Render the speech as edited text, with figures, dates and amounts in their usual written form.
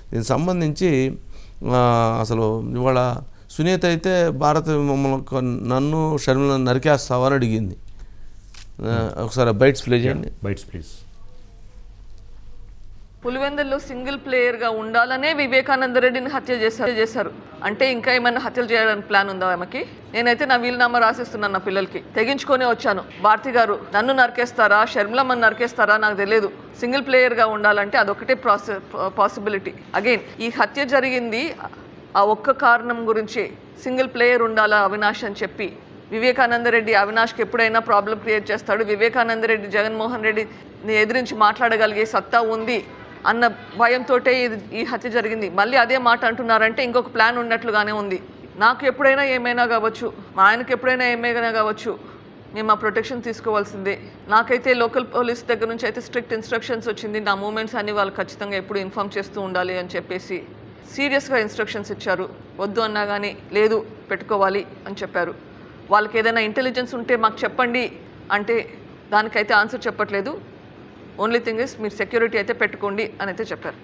దీనికి సంబంధించి అసలు ఇవాళ సునీత అయితే భారత నన్ను షర్మిలను నరికేస్తావని అడిగింది. ఒకసారి బైట్స్ ప్లే చేయండి. Bytes please. పులివెందుల్లో సింగిల్ ప్లేయర్గా ఉండాలనే వివేకానంద రెడ్డిని హత్య చేశారు. అంటే ఇంకా ఏమైనా హత్యలు చేయడానికి ప్లాన్ ఉందా ఆమెకి? నేనైతే నా వీలునామా రాసిస్తున్నాను నా పిల్లలకి. తెగించుకొని వచ్చాను. భారతి గారు నన్ను నరికేస్తారా, షర్మిలమ్మని నరికేస్తారా నాకు తెలియదు. సింగిల్ ప్లేయర్గా ఉండాలంటే అదొకటే పాసిబిలిటీ. అగైన్ ఈ హత్య జరిగింది ఆ ఒక్క కారణం గురించి. సింగిల్ ప్లేయర్ ఉండాలా అవినాష్ అని చెప్పి వివేకానంద రెడ్డి అవినాష్కి ఎప్పుడైనా ప్రాబ్లం క్రియేట్ చేస్తాడు. వివేకానంద రెడ్డి జగన్మోహన్ రెడ్డిని ఎదిరించి మాట్లాడగలిగే సత్తా ఉంది అన్న భయంతో ఈ హత్య జరిగింది. మళ్ళీ అదే మాట అంటున్నారంటే ఇంకొక ప్లాన్ ఉన్నట్లుగానే ఉంది. నాకు ఎప్పుడైనా ఏమైనా కావచ్చు, మా ఆయనకు ఎప్పుడైనా ఏమైనా కావచ్చు, మేము ఆ ప్రొటెక్షన్ తీసుకోవాల్సిందే. నాకైతే లోకల్ పోలీస్ దగ్గర నుంచి అయితే స్ట్రిక్ట్ ఇన్స్ట్రక్షన్స్ వచ్చింది. నా మూమెంట్స్ అన్ని వాళ్ళు ఖచ్చితంగా ఎప్పుడు ఇన్ఫామ్ చేస్తూ ఉండాలి అని చెప్పేసి సీరియస్గా ఇన్స్ట్రక్షన్స్ ఇచ్చారు. వద్దు అన్నా కానీ లేదు పెట్టుకోవాలి అని చెప్పారు. వాళ్ళకి ఏదైనా ఇంటెలిజెన్స్ ఉంటే మాకు చెప్పండి అంటే దానికైతే ఆన్సర్ చెప్పట్లేదు. ఓన్లీ థింగ్ ఇస్ మీరు సెక్యూరిటీ అయితే పెట్టుకోండి అని అయితే చెప్పారు.